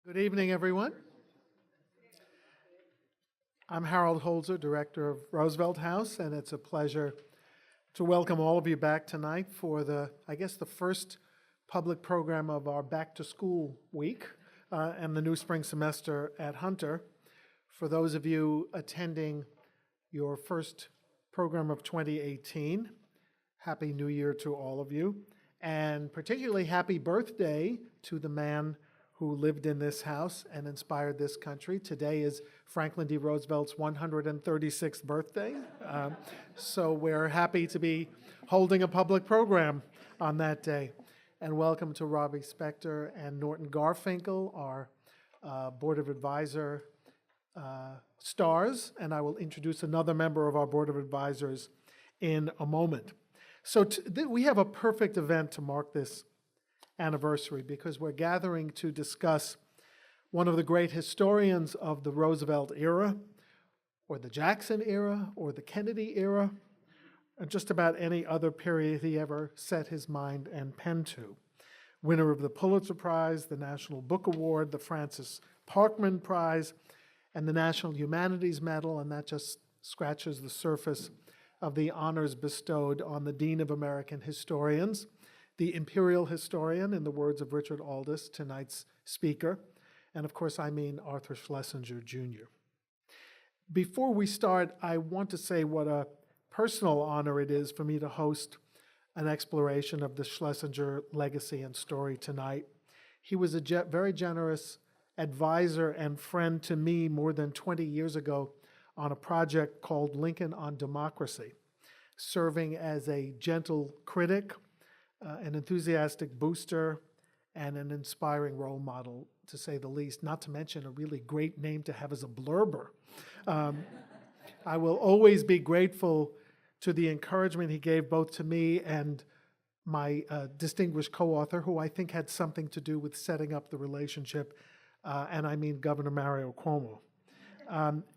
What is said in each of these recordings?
Good evening, everyone. I'm Harold Holzer, Director of Roosevelt House, and it's a pleasure to welcome all of you back tonight for the first public program of our Back to School week and the new spring semester at Hunter. For those of you attending your first program of 2018, Happy New Year to all of you, and particularly happy birthday to the man who lived in this house and inspired this country. Today is Franklin D. Roosevelt's 136th birthday. So we're happy to be holding a public program on that day. And welcome to Robbie Spector and Norton Garfinkel, our Board of Advisor stars. And I will introduce another member of our Board of Advisors in a moment. So we have a perfect event to mark this anniversary because we're gathering to discuss one of the great historians of the Roosevelt era, or the Jackson era, or the Kennedy era, and just about any other period he ever set his mind and pen to. Winner of the Pulitzer Prize, the National Book Award, the Francis Parkman Prize, and the National Humanities Medal, and that just scratches the surface of the honors bestowed on the Dean of American Historians, the Imperial Historian, in the words of Richard Aldous, tonight's speaker, and of course I mean Arthur Schlesinger Jr. Before we start, I want to say what a personal honor it is for me to host an exploration of the Schlesinger legacy and story tonight. He was a very generous advisor and friend to me more than 20 years ago on a project called Lincoln on Democracy, serving as a gentle critic, an enthusiastic booster, and an inspiring role model, to say the least, not to mention a really great name to have as a blurber. I will always be grateful to the encouragement he gave both to me and my distinguished co-author, who I think had something to do with setting up the relationship, and I mean Governor Mario Cuomo.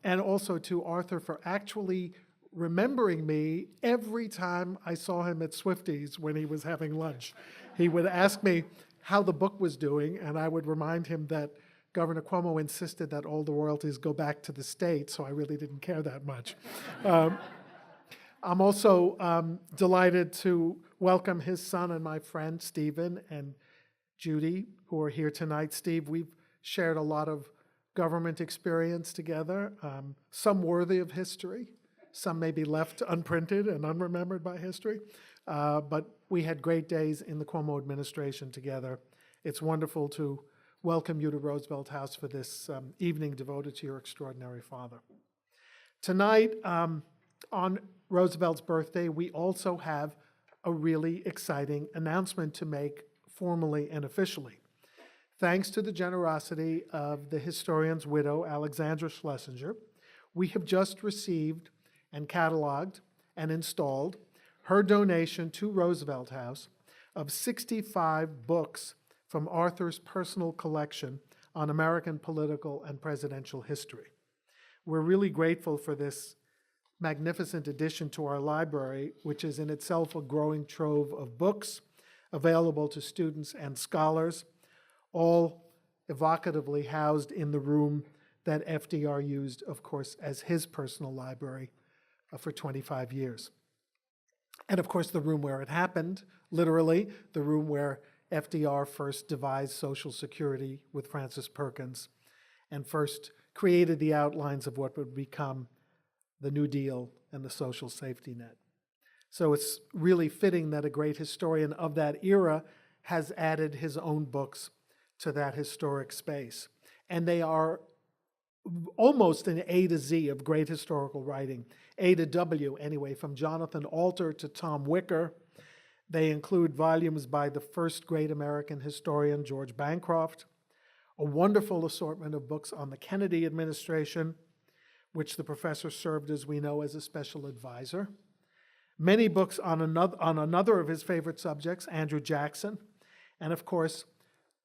And also to Arthur for actually remembering me every time I saw him at Swifties when he was having lunch. He would ask me how the book was doing, and I would remind him that Governor Cuomo insisted that all the royalties go back to the state, so I really didn't care that much. I'm also delighted to welcome his son and my friend, Stephen and Judy, who are here tonight. Steve, we've shared a lot of government experience together, some worthy of history. Some may be left unprinted and unremembered by history, but we had great days in the Cuomo administration together. It's wonderful to welcome you to Roosevelt House for this evening devoted to your extraordinary father. Tonight, on Roosevelt's birthday, we also have a really exciting announcement to make formally and officially. Thanks to the generosity of the historian's widow, Alexandra Schlesinger, we have just received and cataloged and installed her donation to Roosevelt House of 65 books from Arthur's personal collection on American political and presidential history. We're really grateful for this magnificent addition to our library, which is in itself a growing trove of books available to students and scholars, all evocatively housed in the room that FDR used, of course, as his personal library for 25 years. And of course, the room where it happened, literally, the room where FDR first devised Social Security with Francis Perkins and first created the outlines of what would become the New Deal and the social safety net. So it's really fitting that a great historian of that era has added his own books to that historic space. And they are almost an A to Z of great historical writing, A to W anyway, from Jonathan Alter to Tom Wicker. They include volumes by the first great American historian, George Bancroft, a wonderful assortment of books on the Kennedy administration, which the professor served, as we know, as a special advisor. Many books on another of his favorite subjects, Andrew Jackson, and of course,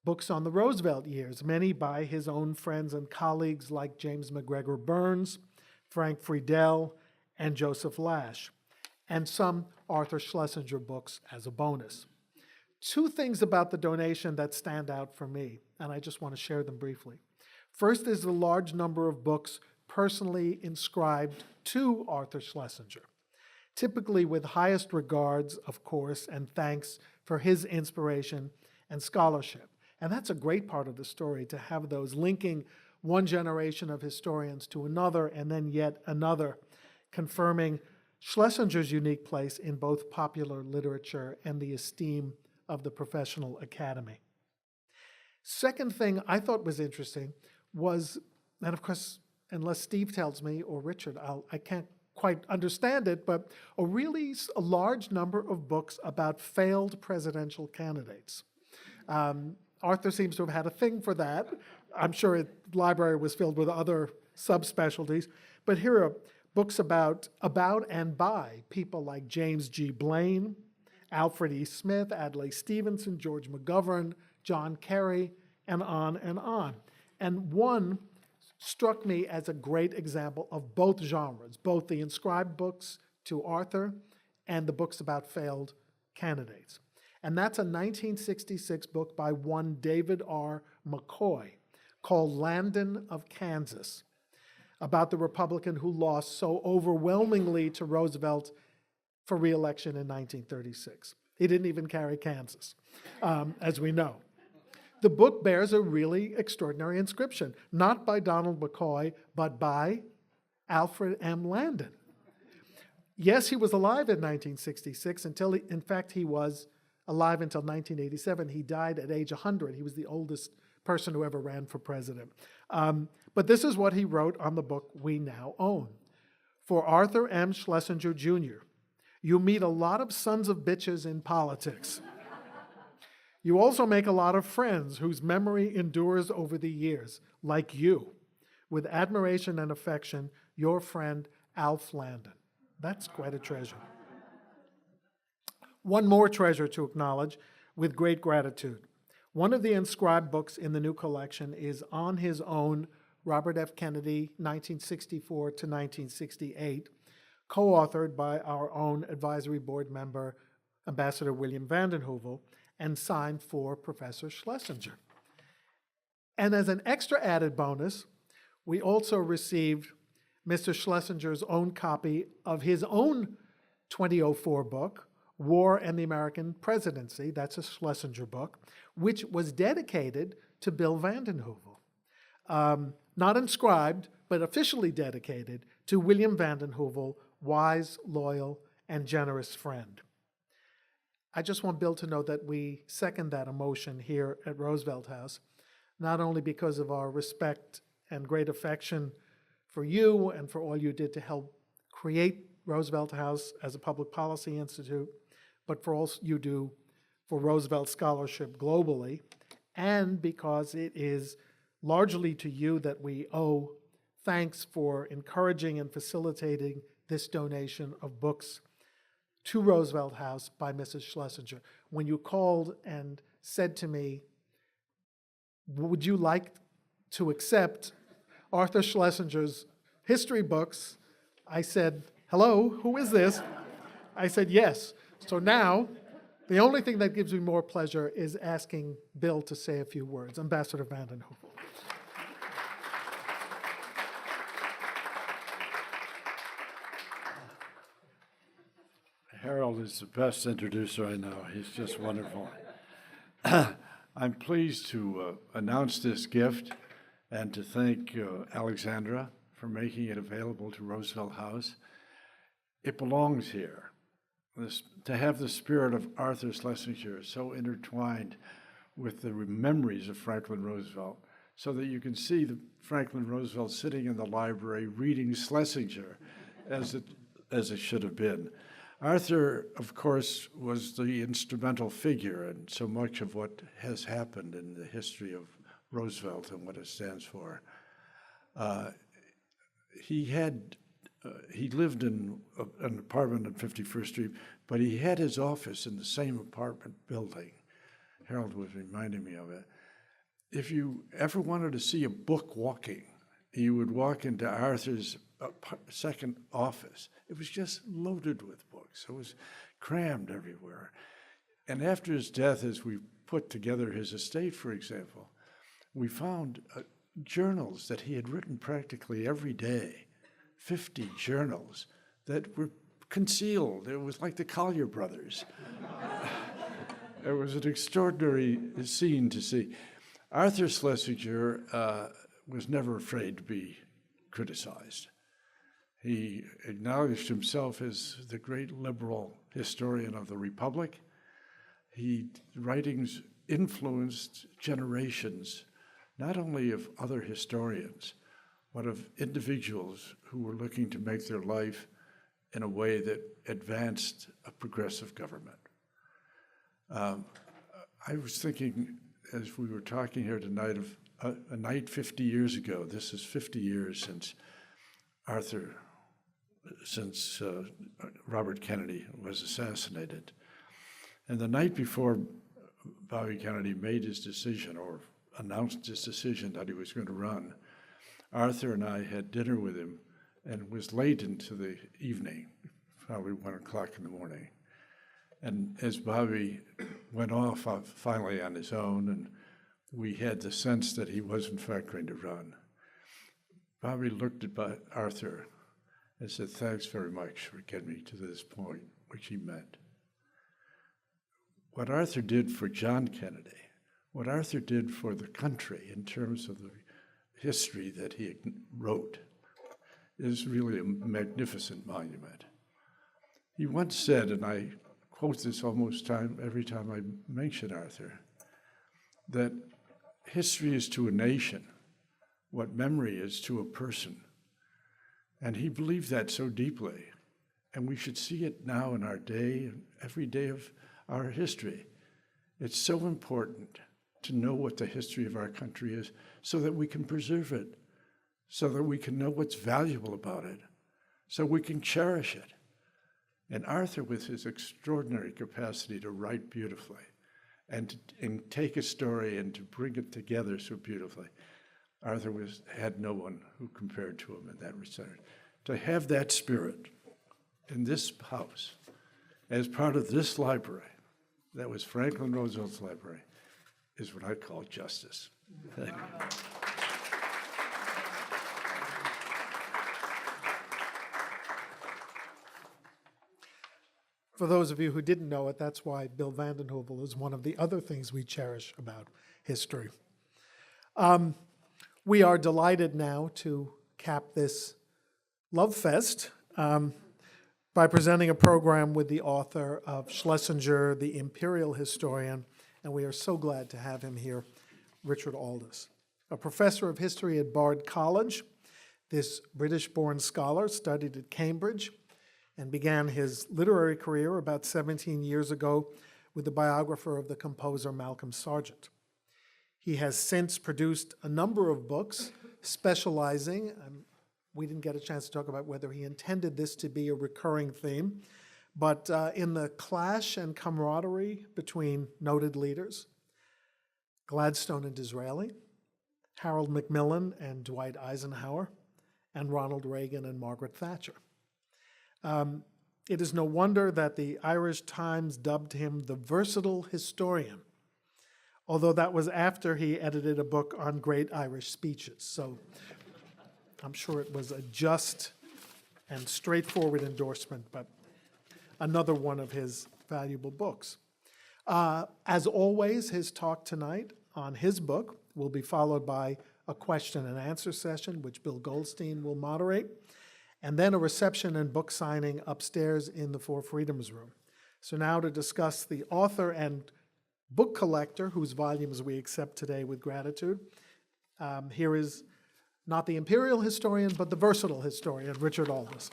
books on the Roosevelt years, many by his own friends and colleagues like James McGregor Burns, Frank Friedel, and Joseph Lash, and some Arthur Schlesinger books as a bonus. Two things about the donation that stand out for me. and I just want to share them briefly. First is the large number of books personally inscribed to Arthur Schlesinger, typically with highest regards, of course, and thanks for his inspiration and scholarship. And that's a great part of the story, to have those linking one generation of historians to another and then yet another, confirming Schlesinger's unique place in both popular literature and the esteem of the professional academy. Second thing I thought was interesting was, and of course, unless Steve tells me or Richard, I can't quite understand it, but a large number of books about failed presidential candidates. Arthur seems to have had a thing for that. I'm sure the library was filled with other subspecialties, but here are books about and by people like James G. Blaine, Alfred E. Smith, Adlai Stevenson, George McGovern, John Kerry, and on and on. And one struck me as a great example of both genres, both the inscribed books to Arthur and the books about failed candidates. And that's a 1966 book by one David R. McCoy called Landon of Kansas, about the Republican who lost so overwhelmingly to Roosevelt for re-election in 1936. He didn't even carry Kansas, as we know. The book bears a really extraordinary inscription, not by Donald McCoy, but by Alfred M. Landon. Yes, he was alive in 1966 in fact, he was alive until 1987. He died at age 100. He was the oldest person who ever ran for president. But this is what he wrote on the book we now own. For Arthur M. Schlesinger, Jr., you meet a lot of sons of bitches in politics. You also make a lot of friends whose memory endures over the years, like you. With admiration and affection, your friend, Alf Landon. That's quite a treasure. One more treasure to acknowledge with great gratitude. One of the inscribed books in the new collection is On His Own, Robert F. Kennedy, 1964 to 1968, co-authored by our own advisory board member, Ambassador William Vanden Heuvel, and signed for Professor Schlesinger. And as an extra added bonus, we also received Mr. Schlesinger's own copy of his own 2004 book, War and the American Presidency. That's a Schlesinger book, which was dedicated to Bill Vanden Heuvel. Not inscribed, but officially dedicated to William Vanden Heuvel, wise, loyal, and generous friend. I just want Bill to know that we second that emotion here at Roosevelt House, not only because of our respect and great affection for you and for all you did to help create Roosevelt House as a public policy institute, but for all you do for Roosevelt scholarship globally, and because it is largely to you that we owe thanks for encouraging and facilitating this donation of books to Roosevelt House by Mrs. Schlesinger. When you called and said to me, would you like to accept Arthur Schlesinger's history books? I said, hello, who is this? I said, yes. So now, the only thing that gives me more pleasure is asking Bill to say a few words. Ambassador Vanden Heuvel. Harold is the best introducer I know. He's just wonderful. I'm pleased to announce this gift and to thank Alexandra for making it available to Roosevelt House. It belongs here. To have the spirit of Arthur Schlesinger so intertwined with the memories of Franklin Roosevelt, so that you can see Franklin Roosevelt sitting in the library reading Schlesinger as it should have been. Arthur, of course, was the instrumental figure in so much of what has happened in the history of Roosevelt and what it stands for. He lived in an apartment on 51st Street, but he had his office in the same apartment building. Harold was reminding me of it. If you ever wanted to see a book walking, you would walk into Arthur's second office. It was just loaded with books. It was crammed everywhere. And after his death, as we put together his estate, for example, we found journals that he had written practically every day, 50 journals that were concealed. It was like the Collier brothers. It was an extraordinary scene to see. Arthur Schlesinger was never afraid to be criticized. He acknowledged himself as the great liberal historian of the Republic. His writings influenced generations, not only of other historians, but of individuals who were looking to make their life in a way that advanced a progressive government. I was thinking, as we were talking here tonight, of a night 50 years ago. This is 50 years since Robert Kennedy was assassinated. And the night before Bobby Kennedy made his decision, or announced his decision that he was going to run, Arthur and I had dinner with him, and it was late into the evening, probably 1 o'clock in the morning. And as Bobby went off finally on his own, and we had the sense that he was in fact going to run, Bobby looked at Arthur and said, "Thanks very much for getting me to this point," which he meant. What Arthur did for John Kennedy, what Arthur did for the country in terms of the history that he wrote, is really a magnificent monument. He once said, and I quote this almost every time I mention Arthur, that history is to a nation what memory is to a person. And he believed that so deeply. And we should see it now in our day, and every day of our history. It's so important to know what the history of our country is so that we can preserve it, so that we can know what's valuable about it, so we can cherish it. And Arthur, with his extraordinary capacity to write beautifully and take a story and to bring it together so beautifully, Arthur had no one who compared to him in that regard. To have that spirit in this house as part of this library, that was Franklin Roosevelt's library, is what I call justice. Thank you. For those of you who didn't know it, that's why Bill Vanden Heuvel is one of the other things we cherish about history. We are delighted now to cap this Love Fest by presenting a program with the author of Schlesinger, the Imperial Historian, and we are so glad to have him here, Richard Aldous. A professor of history at Bard College, this British-born scholar studied at Cambridge and began his literary career about 17 years ago with the biographer of the composer Malcolm Sargent. He has since produced a number of books specializing, we didn't get a chance to talk about whether he intended this to be a recurring theme, but in the clash and camaraderie between noted leaders, Gladstone and Disraeli, Harold Macmillan and Dwight Eisenhower, and Ronald Reagan and Margaret Thatcher. It is no wonder that the Irish Times dubbed him the versatile historian, although that was after he edited a book on great Irish speeches. So I'm sure it was a just and straightforward endorsement, but another one of his valuable books. As always, his talk tonight on his book will be followed by a question and answer session, which Bill Goldstein will moderate, and then a reception and book signing upstairs in the Four Freedoms room. So now to discuss the author and book collector, whose volumes we accept today with gratitude, here is not the imperial historian, but the versatile historian, Richard Aldous.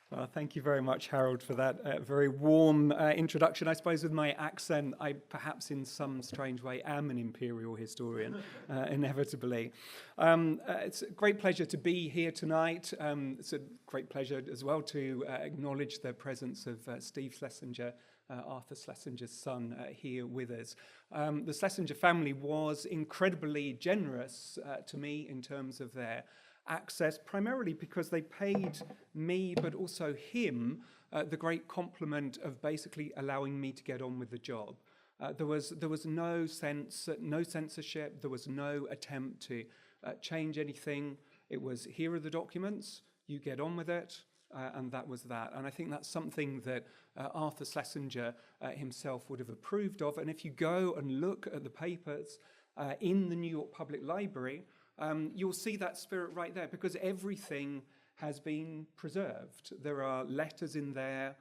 Well, thank you very much, Harold, for that very warm introduction. I suppose with my accent, I perhaps in some strange way am an imperial historian, inevitably. It's a great pleasure to be here tonight. It's a great pleasure as well to acknowledge the presence of Steve Schlesinger, Arthur Schlesinger's son, here with us. The Schlesinger family was incredibly generous to me in terms of their access, primarily because they paid me, but also him, the great compliment of basically allowing me to get on with the job. There was no censorship. There was no attempt to change anything. It was, here are the documents, you get on with it, and that was that. And I think that's something that Arthur Schlesinger himself would have approved of. And if you go and look at the papers in the New York Public Library, you'll see that spirit right there, because everything has been preserved. There are letters in there,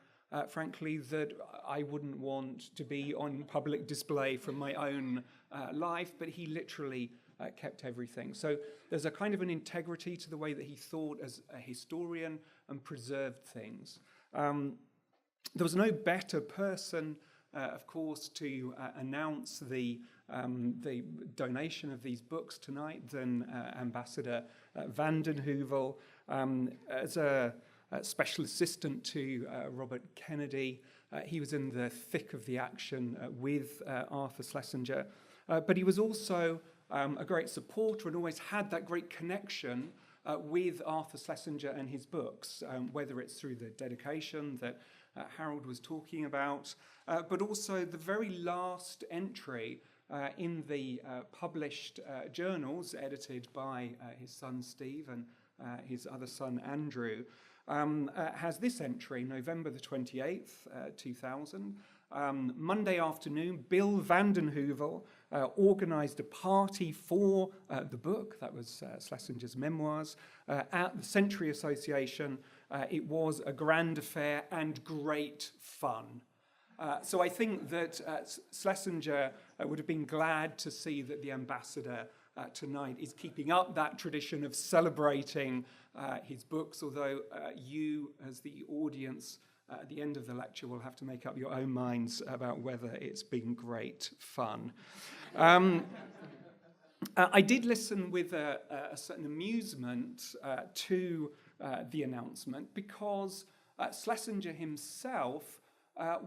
frankly, that I wouldn't want to be on public display from my own life, but he literally kept everything. So there's a kind of an integrity to the way that he thought as a historian and preserved things. There was no better person, of course, to announce the donation of these books tonight than Ambassador Vanden Heuvel. As a special assistant to Robert Kennedy, he was in the thick of the action with Arthur Schlesinger, but he was also a great supporter and always had that great connection with Arthur Schlesinger and his books, whether it's through the dedication that Harold was talking about, but also the very last entry in the published journals edited by his son Steve and his other son Andrew, has this entry, November the 28th, 2000. Monday afternoon, Bill Vanden Heuvel organised a party for the book, that was Schlesinger's memoirs, at the Century Association. It was a grand affair and great fun. So I think that Schlesinger would have been glad to see that the ambassador tonight is keeping up that tradition of celebrating his books, although you, as the audience, at the end of the lecture, will have to make up your own minds about whether it's been great fun. I did listen with a certain amusement to the announcement, because Schlesinger himself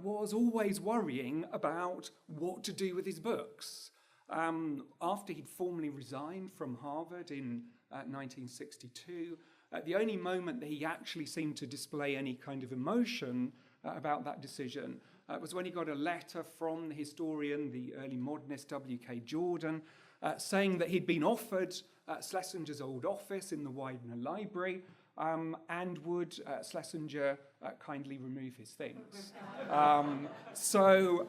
was always worrying about what to do with his books. After he'd formally resigned from Harvard in 1962, the only moment that he actually seemed to display any kind of emotion about that decision was when he got a letter from the historian, the early modernist W.K. Jordan, saying that he'd been offered Schlesinger's old office in the Widener Library, and would Schlesinger kindly remove his things. So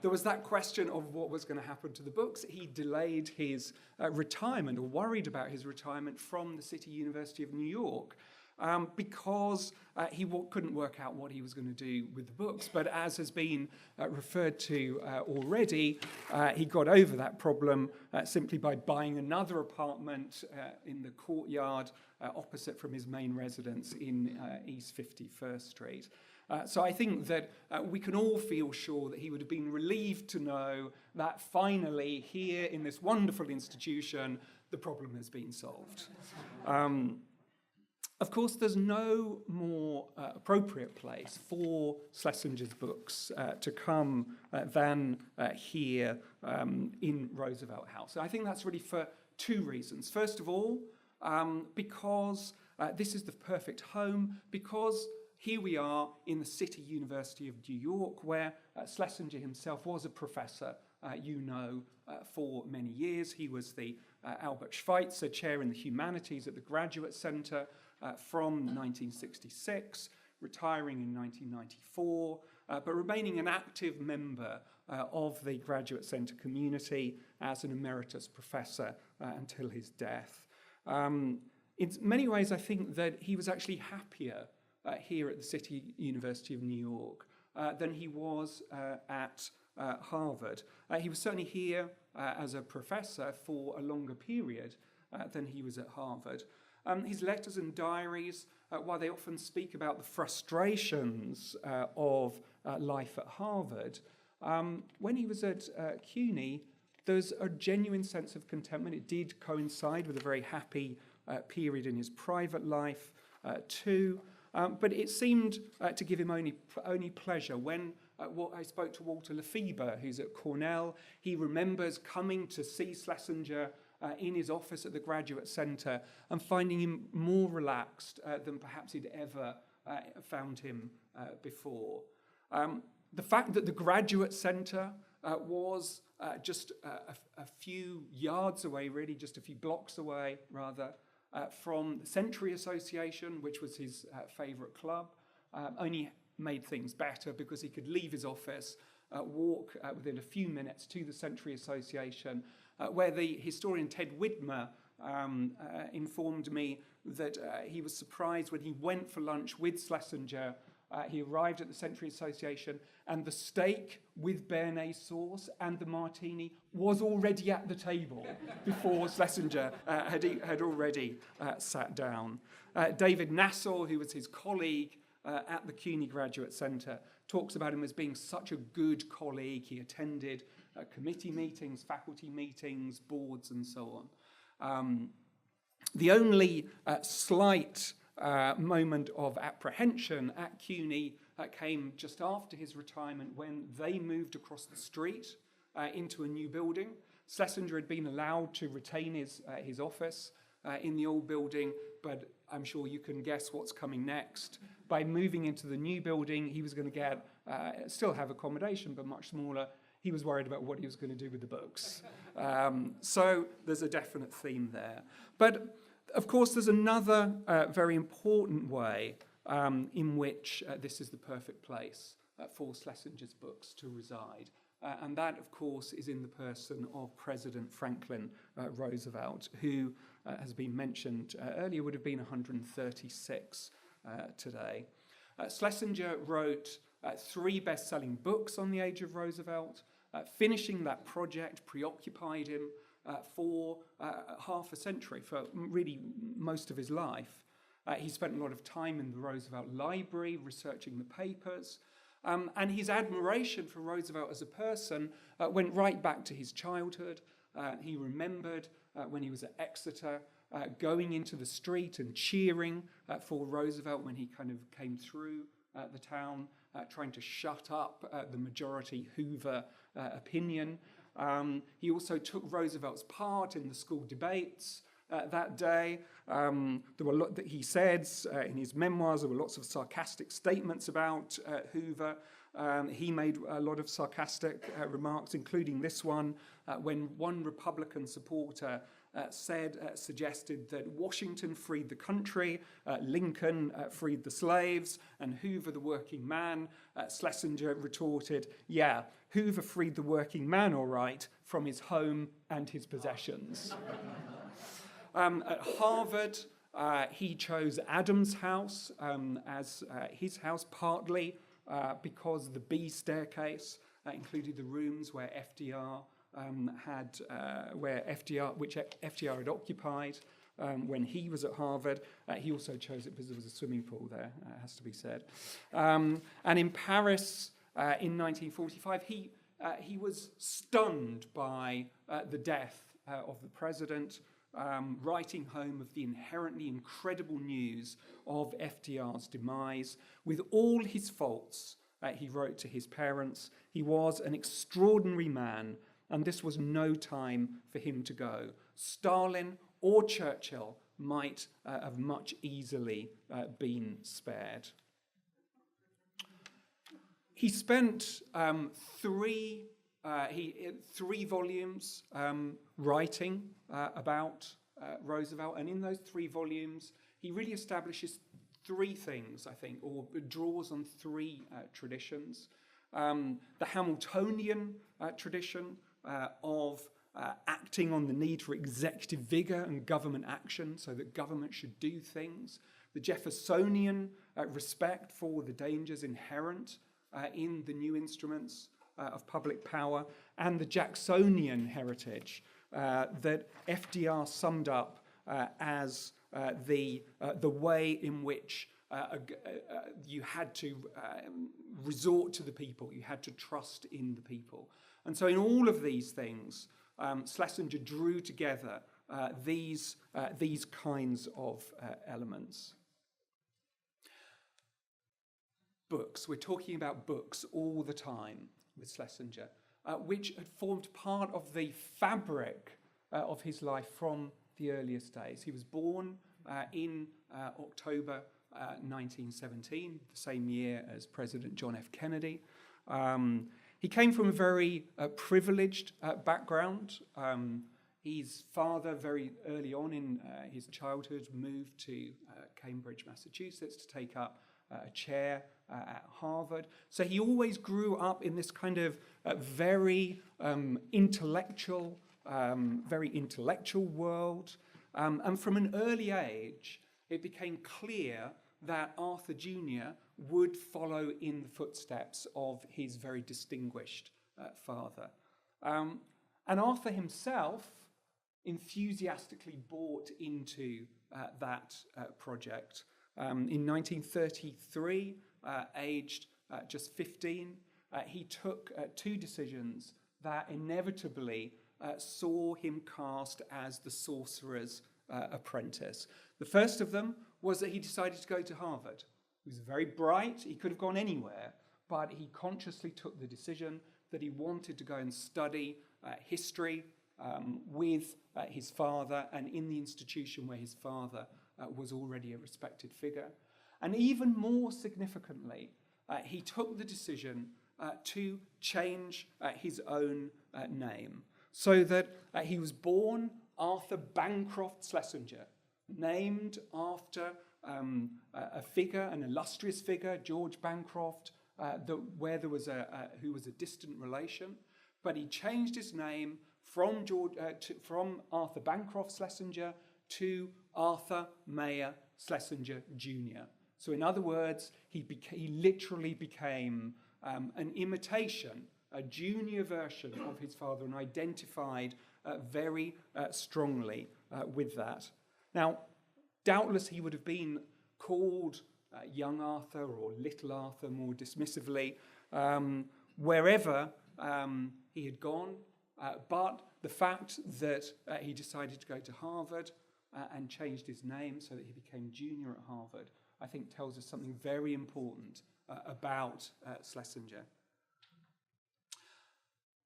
there was that question of what was going to happen to the books. He delayed his retirement, or worried about his retirement from the City University of New York, because he couldn't work out what he was going to do with the books. But as has been referred to already, he got over that problem simply by buying another apartment in the courtyard opposite from his main residence in East 51st Street. So I think that we can all feel sure that he would have been relieved to know that finally here in this wonderful institution, the problem has been solved. Of course, there's no more appropriate place for Schlesinger's books to come than here in Roosevelt House. And I think that's really for two reasons. First of all, because this is the perfect home, because here we are in the City University of New York, where Schlesinger himself was a professor, for many years. He was the Albert Schweitzer Chair in the Humanities at the Graduate Center from 1966, retiring in 1994, but remaining an active member of the Graduate Center community as an emeritus professor until his death. In many ways, I think that he was actually happier here at the City University of New York than he was at Harvard. He was certainly here as a professor for a longer period than he was at Harvard. His letters and diaries, while they often speak about the frustrations of life at Harvard, when he was at CUNY, there's a genuine sense of contentment. It did coincide with a very happy period in his private life too, but it seemed to give him only pleasure. When I spoke to Walter Lefebvre, who's at Cornell, he remembers coming to see Schlesinger in his office at the Graduate Centre and finding him more relaxed than perhaps he'd ever found him before. The fact that the Graduate Centre was just a few yards away, really, just a few blocks away, rather, from the Century Association, which was his favourite club, only made things better because he could leave his office, walk within a few minutes to the Century Association, where the historian Ted Widmer informed me that he was surprised when he went for lunch with Schlesinger. He arrived at the Century Association and the steak with béarnaise sauce and the martini was already at the table before Schlesinger had already sat down. David Nassau, who was his colleague at the CUNY Graduate Centre, talks about him as being such a good colleague. He attended committee meetings, faculty meetings, boards, and so on. The only slight moment of apprehension at CUNY came just after his retirement when they moved across the street into a new building. Schlesinger had been allowed to retain his office in the old building, but I'm sure you can guess what's coming next. By moving into the new building, he was going to get still have accommodation, but much smaller. He was worried about what he was going to do with the books. So there's a definite theme there. But of course, there's another very important way in which this is the perfect place for Schlesinger's books to reside. And that, of course, is in the person of President Franklin Roosevelt, who, has been mentioned earlier, would have been 136 today. Schlesinger wrote 3 best-selling books on the age of Roosevelt. Finishing that project preoccupied him for half a century, for really most of his life. He spent a lot of time in the Roosevelt Library researching the papers, and his admiration for Roosevelt as a person went right back to his childhood. He remembered when he was at Exeter, going into the street and cheering for Roosevelt when he kind of came through the town, trying to shut up the majority Hoover opinion. He also took Roosevelt's part in the school debates that day. There were that he said in his memoirs, there were lots of sarcastic statements about Hoover. He made a lot of sarcastic remarks, including this one, when one Republican supporter suggested that Washington freed the country, Lincoln freed the slaves, and Hoover the working man. Schlesinger retorted, yeah, Hoover freed the working man, all right, from his home and his possessions. At Harvard, he chose Adams House as his house, partly because the B staircase included the rooms where FDR which FDR had occupied when he was at Harvard. He also chose it because there was a swimming pool there, it has to be said. And in Paris in 1945, he was stunned by the death of the president, writing home of the inherently incredible news of FDR's demise. With all his faults, he wrote to his parents, he was an extraordinary man, and this was no time for him to go. Stalin or Churchill might have much easily been spared. He spent 3 volumes writing about Roosevelt, and in those 3 volumes, he really establishes 3 things, I think, or draws on 3 traditions. The Hamiltonian tradition of acting on the need for executive vigor and government action so that government should do things. The Jeffersonian respect for the dangers inherent in the new instruments of public power, and the Jacksonian heritage that FDR summed up as the way in which you had to resort to the people, you had to trust in the people. And so in all of these things, Schlesinger drew together these kinds of elements. Books. We're talking about books all the time with Schlesinger, which had formed part of the fabric of his life from the earliest days. He was born in October 1917, the same year as President John F. Kennedy. He came from a very privileged background. His father, very early on in his childhood, moved to Cambridge, Massachusetts to take up a chair at Harvard. So he always grew up in this kind of very intellectual world. And from an early age, it became clear that Arthur Jr. would follow in the footsteps of his very distinguished father. And Arthur himself enthusiastically bought into that project. In 1933, aged just 15, he took two decisions that inevitably saw him cast as the sorcerer's apprentice. The first of them was that he decided to go to Harvard. He was very bright, he could have gone anywhere, but he consciously took the decision that he wanted to go and study history with his father and in the institution where his father was already a respected figure. And even more significantly, he took the decision to change his own name, so that he was born Arthur Bancroft Schlesinger, named after a figure, an illustrious figure, George Bancroft, who was a distant relation. But he changed his name from Arthur Bancroft Schlesinger to Arthur Mayer Schlesinger Jr. So in other words, he literally became an imitation, a junior version of his father, and identified very strongly with that. Now, doubtless he would have been called young Arthur or little Arthur more dismissively wherever he had gone, but the fact that he decided to go to Harvard and changed his name so that he became junior at Harvard, I think tells us something very important about Schlesinger.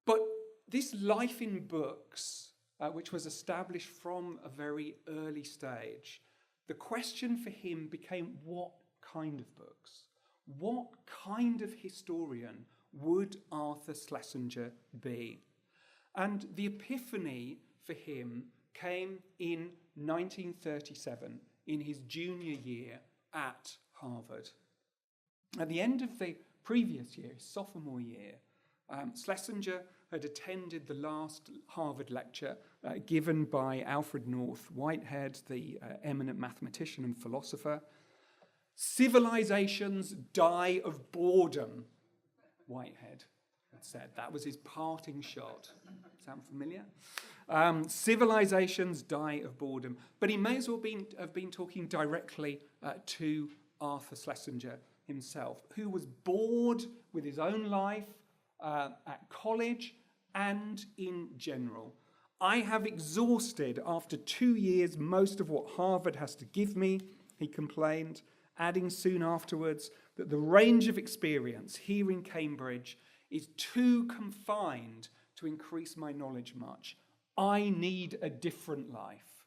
But this life in books, which was established from a very early stage, the question for him became, what kind of books? What kind of historian would Arthur Schlesinger be? And the epiphany for him came in 1937, in his junior year at Harvard. At the end of the previous year, his sophomore year, Schlesinger had attended the last Harvard lecture given by Alfred North Whitehead, the eminent mathematician and philosopher. "Civilizations die of boredom," Whitehead had said. That was his parting shot. Sound familiar? Civilizations die of boredom. But he may as well have been talking directly to Arthur Schlesinger himself, who was bored with his own life at college and in general. "I have exhausted, after 2 years, most of what Harvard has to give me," he complained, adding soon afterwards that the range of experience here in Cambridge is too confined to increase my knowledge much. I need a different life.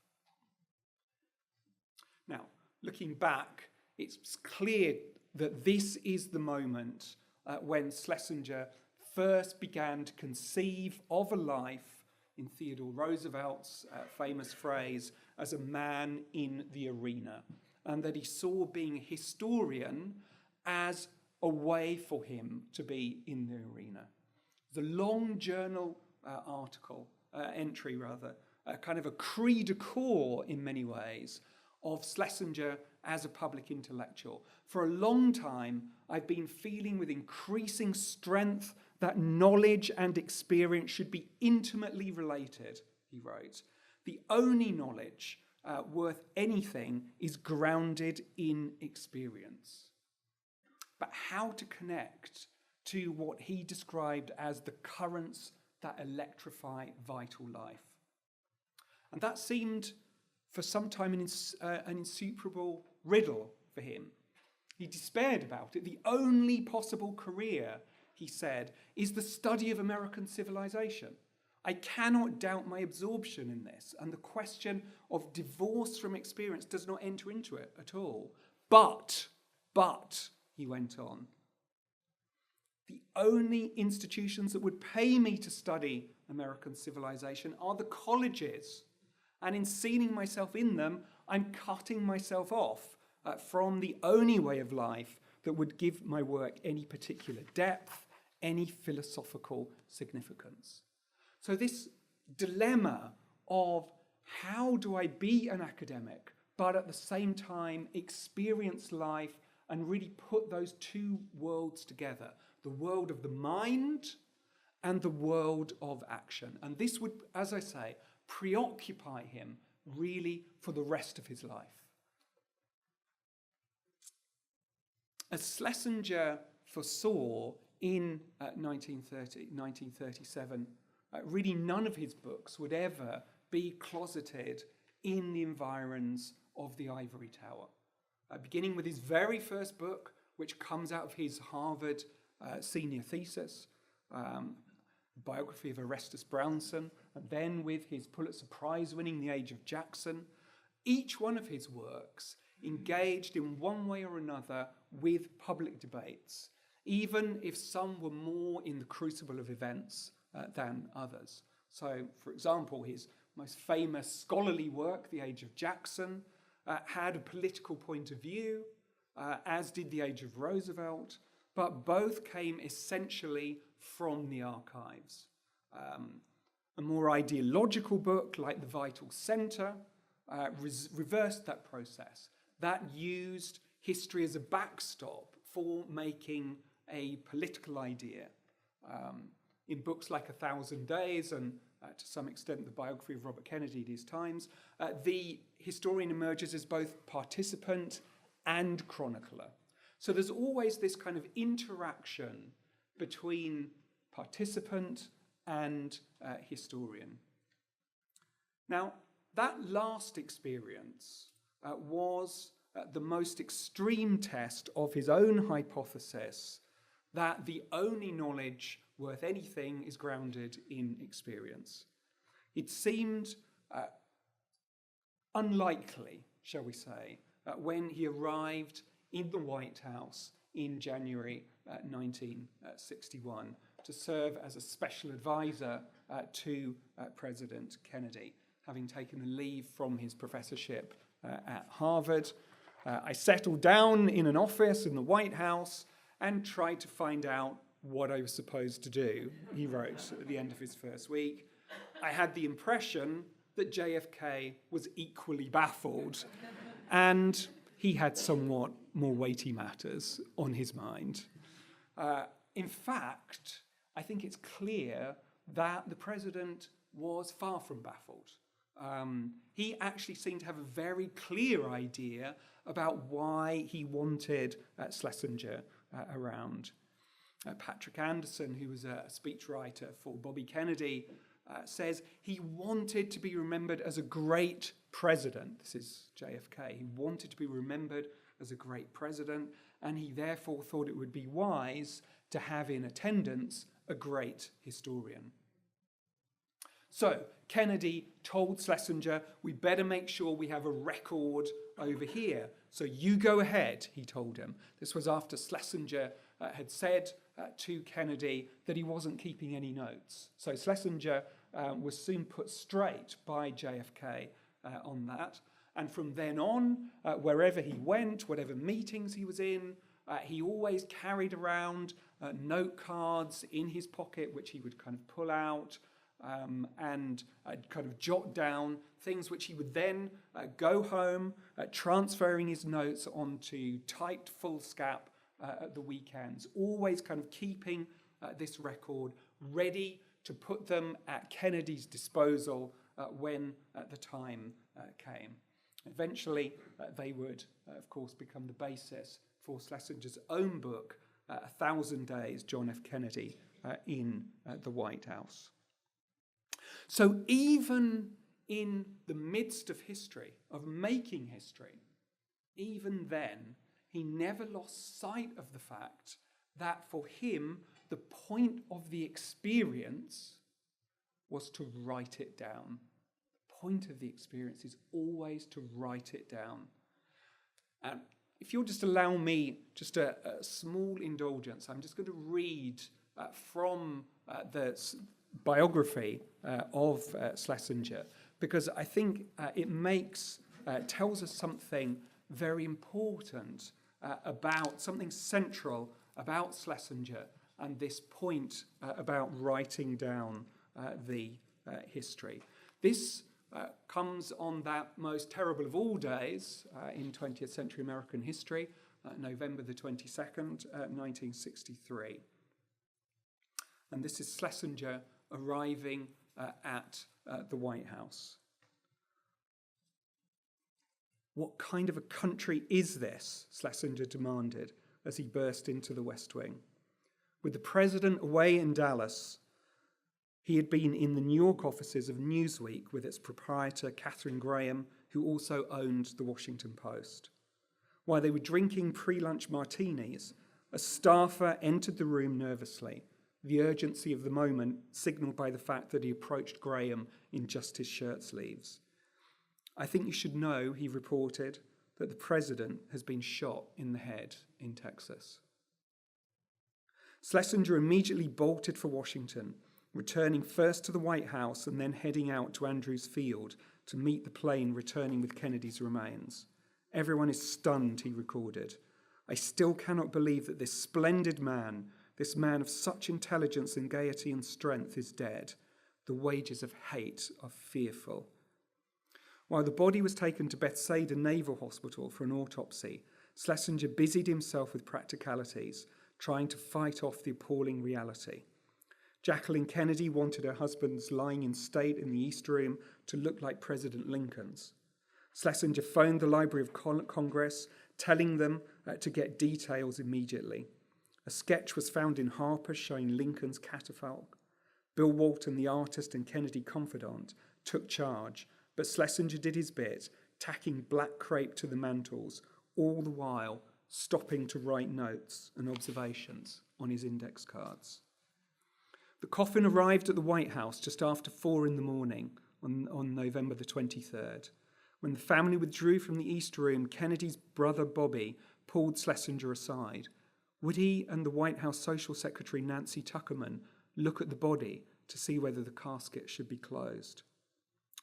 Now, looking back, it's clear that this is the moment when Schlesinger first began to conceive of a life, in Theodore Roosevelt's famous phrase, as a man in the arena, and that he saw being a historian as a way for him to be in the arena. The long journal entry, kind of a cri de coeur in many ways of Schlesinger as a public intellectual. "For a long time, I've been feeling with increasing strength that knowledge and experience should be intimately related," he wrote. "The only knowledge worth anything is grounded in experience." But how to connect to what he described as the currents that electrify vital life? And that seemed for some time an insuperable riddle for him. He despaired about it. "The only possible career," he said, "is the study of American civilization. I cannot doubt my absorption in this, and the question of divorce from experience does not enter into it at all. But, he went on, the only institutions that would pay me to study American civilization are the colleges. And in sealing myself in them, I'm cutting myself off from the only way of life that would give my work any particular depth, any philosophical significance. So this dilemma of how do I be an academic, but at the same time experience life and really put those two worlds together, the world of the mind and the world of action. And this would, as I say, preoccupy him really for the rest of his life. As Schlesinger foresaw in 1937, really none of his books would ever be closeted in the environs of the ivory tower. Beginning with his very first book, which comes out of his Harvard senior thesis, biography of Orestes Brownson, and then with his Pulitzer Prize winning The Age of Jackson, each one of his works engaged in one way or another with public debates, even if some were more in the crucible of events than others. So, for example, his most famous scholarly work, The Age of Jackson, had a political point of view, as did The Age of Roosevelt, but both came essentially from the archives. A more ideological book, like The Vital Center, reversed that process. That used history as a backstop for making a political idea. In books like 1,000 Days and to some extent the biography of Robert Kennedy at his times, the historian emerges as both participant and chronicler. So there's always this kind of interaction between participant and historian. Now, that last experience was the most extreme test of his own hypothesis that the only knowledge worth anything is grounded in experience. It seemed unlikely, shall we say, when he arrived in the White House in January 1961 to serve as a special advisor to President Kennedy, having taken a leave from his professorship at Harvard. I settled down in an office in the White House and tried to find out what I was supposed to do, he wrote at the end of his first week. I had the impression that JFK was equally baffled, and he had somewhat more weighty matters on his mind. In fact, I think it's clear that the president was far from baffled. He actually seemed to have a very clear idea about why he wanted Schlesinger around. Patrick Anderson, who was a speechwriter for Bobby Kennedy, says he wanted to be remembered as a great president. This is JFK. He wanted to be remembered as a great president, and he therefore thought it would be wise to have in attendance a great historian. So Kennedy told Schlesinger, we better make sure we have a record over here. So you go ahead, he told him. This was after Schlesinger had said to Kennedy that he wasn't keeping any notes. So Schlesinger was soon put straight by JFK on that. And from then on, wherever he went, whatever meetings he was in, he always carried around note cards in his pocket, which he would kind of pull out and kind of jot down things which he would then go home, transferring his notes onto typed foolscap at the weekends, always kind of keeping this record ready to put them at Kennedy's disposal when the time came. Eventually, they would, of course, become the basis for Schlesinger's own book, 1,000 Days, John F. Kennedy in the White House. So even in the midst of history, of making history, even then, he never lost sight of the fact that for him, the point of the experience was to write it down. The point of the experience is always to write it down. And if you'll just allow me just a small indulgence, I'm just going to read from the biography of Schlesinger, because I think it tells us something very important about something central about Schlesinger and this point about writing down the history. This comes on that most terrible of all days in 20th century American history, November the 22nd, 1963. And this is Schlesinger arriving at the White House. What kind of a country is this? Schlesinger demanded as he burst into the West Wing. With the president away in Dallas, he had been in the New York offices of Newsweek with its proprietor, Katharine Graham, who also owned the Washington Post. While they were drinking pre-lunch martinis, a staffer entered the room nervously, the urgency of the moment signalled by the fact that he approached Graham in just his shirt sleeves. "I think you should know," he reported, "that the president has been shot in the head in Texas." Schlesinger immediately bolted for Washington, returning first to the White House and then heading out to Andrews Field to meet the plane returning with Kennedy's remains. "Everyone is stunned," he recorded. "I still cannot believe that this splendid man, this man of such intelligence and gaiety and strength, is dead. The wages of hate are fearful." While the body was taken to Bethsaida Naval Hospital for an autopsy, Schlesinger busied himself with practicalities, trying to fight off the appalling reality. Jacqueline Kennedy wanted her husband's lying in state in the East Room to look like President Lincoln's. Schlesinger phoned the Library of Congress, telling them to get details immediately. A sketch was found in Harper's showing Lincoln's catafalque. Bill Walton, the artist and Kennedy confidant, took charge, but Schlesinger did his bit, tacking black crepe to the mantles, all the while stopping to write notes and observations on his index cards. The coffin arrived at the White House just after 4 a.m. on November the 23rd. When the family withdrew from the East Room, Kennedy's brother Bobby pulled Schlesinger aside. Would he and the White House Social Secretary Nancy Tuckerman look at the body to see whether the casket should be closed?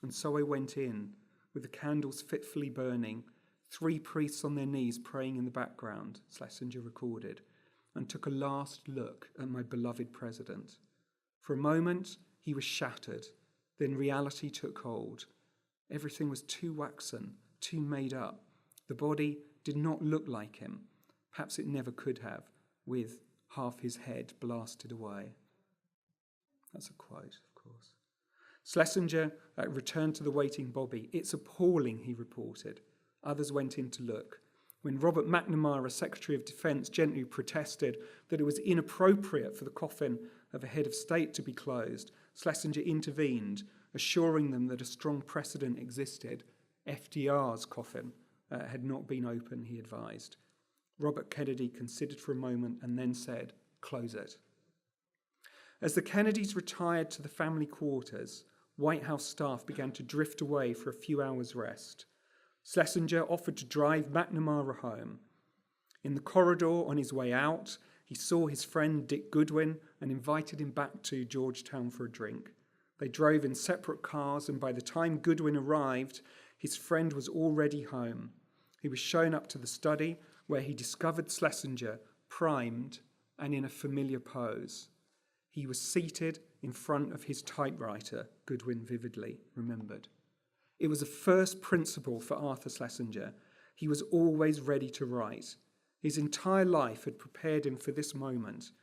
"And so I went in, with the candles fitfully burning, 3 priests on their knees praying in the background," Schlesinger recorded, "and took a last look at my beloved president. For a moment, he was shattered. Then reality took hold. Everything was too waxen, too made up. The body did not look like him. Perhaps it never could have, with half his head blasted away." That's a quote, of course. Schlesinger returned to the waiting Bobby. "It's appalling," he reported. Others went in to look. When Robert McNamara, Secretary of Defense, gently protested that it was inappropriate for the coffin of a head of state to be closed, Schlesinger intervened, assuring them that a strong precedent existed. FDR's coffin had not been open, he advised. Robert Kennedy considered for a moment and then said, "Close it." As the Kennedys retired to the family quarters, White House staff began to drift away for a few hours' rest. Schlesinger offered to drive McNamara home. In the corridor on his way out, he saw his friend Dick Goodwin and invited him back to Georgetown for a drink. They drove in separate cars, and by the time Goodwin arrived, his friend was already home. He was shown up to the study, where he discovered Schlesinger, primed and in a familiar pose. He was seated in front of his typewriter, Goodwin vividly remembered. It was a first principle for Arthur Schlesinger. He was always ready to write. His entire life had prepared him for this moment.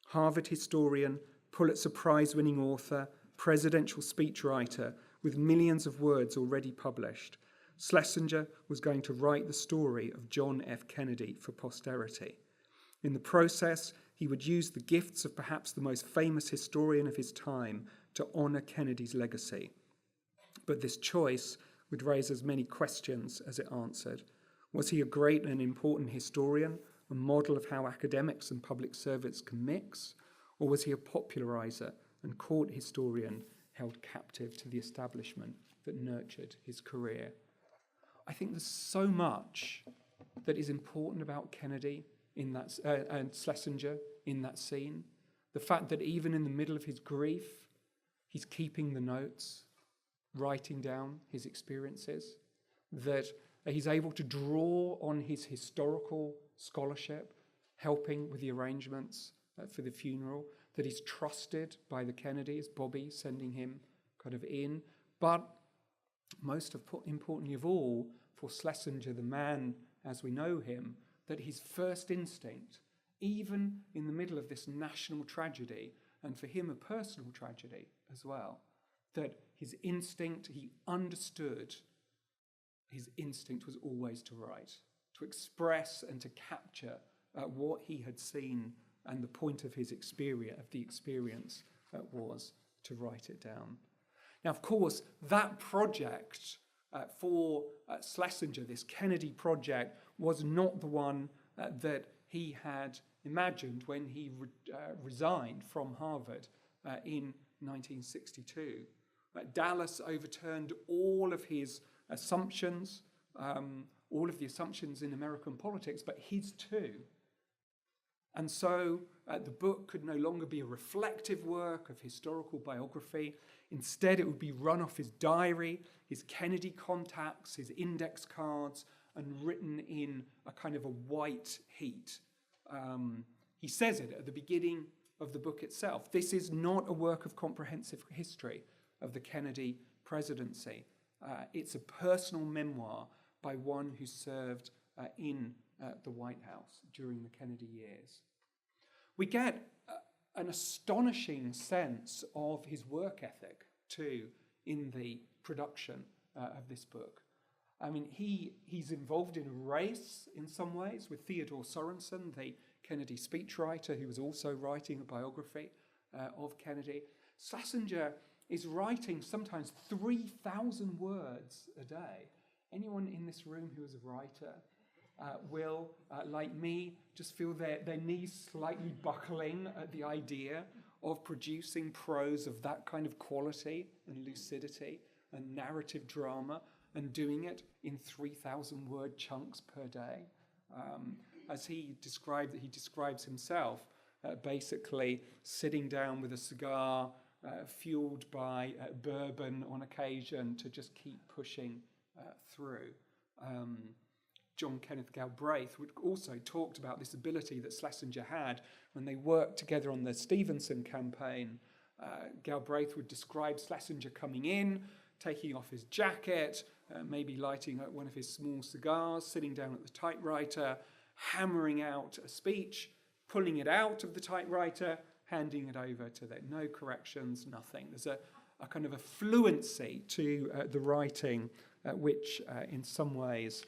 Harvard historian, Pulitzer Prize-winning author, presidential speechwriter, with millions of words already published, Schlesinger was going to write the story of John F. Kennedy for posterity. In the process, he would use the gifts of perhaps the most famous historian of his time to honor Kennedy's legacy. But this choice would raise as many questions as it answered. Was he a great and important historian, a model of how academics and public servants can mix? Or was he a popularizer and court historian held captive to the establishment that nurtured his career. I think there's so much that is important about Kennedy in that, and Schlesinger in that scene. The fact that even in the middle of his grief, he's keeping the notes, writing down his experiences, that he's able to draw on his historical scholarship, helping with the arrangements for the funeral, that he's trusted by the Kennedys, Bobby sending him kind of in. But most importantly of all, for Schlesinger, the man as we know him, that his first instinct, even in the middle of this national tragedy, and for him a personal tragedy as well, that his instinct, he understood, his instinct was always to write, to express and to capture what he had seen, and the point of his experience, was to write it down. Now, of course, that project for Schlesinger, this Kennedy project, was not the one that he had imagined when he resigned from Harvard in 1962. Dallas overturned all of his assumptions, all of the assumptions in American politics, but his too. And so the book could no longer be a reflective work of historical biography. Instead, it would be run off his diary, his Kennedy contacts, his index cards, and written in a kind of a white heat. He says it at the beginning of the book itself. This is not a work of comprehensive history of the Kennedy presidency. It's a personal memoir by one who served in the White House during the Kennedy years. We get an astonishing sense of his work ethic, too, in the production of this book. I mean, he's involved in a race in some ways with Theodore Sorensen, the Kennedy speechwriter, who was also writing a biography of Kennedy. Schlesinger is writing sometimes 3,000 words a day. Anyone in this room who is a writer will, like me, just feel their knees slightly buckling at the idea of producing prose of that kind of quality and lucidity and narrative drama, and doing it in 3,000 word chunks per day. As he describes himself, basically sitting down with a cigar, fueled by bourbon on occasion, to just keep pushing through. John Kenneth Galbraith would also talked about this ability that Schlesinger had when they worked together on the Stevenson campaign. Galbraith would describe Schlesinger coming in, taking off his jacket, maybe lighting one of his small cigars, sitting down at the typewriter, hammering out a speech, pulling it out of the typewriter, handing it over to them. No corrections, nothing. There's a kind of a fluency to the writing, which in some ways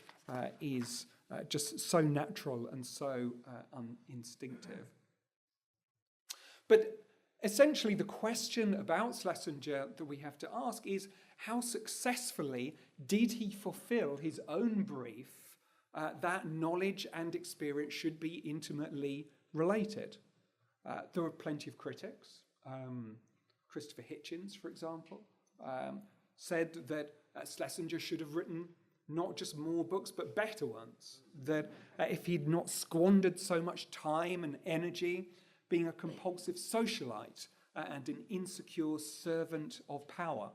is just so natural and so instinctive. But essentially, the question about Schlesinger that we have to ask is, how successfully did he fulfill his own brief that knowledge and experience should be intimately related? There were plenty of critics. Christopher Hitchens, for example, said that Schlesinger should have written not just more books, but better ones. That if he'd not squandered so much time and energy being a compulsive socialite and an insecure servant of power.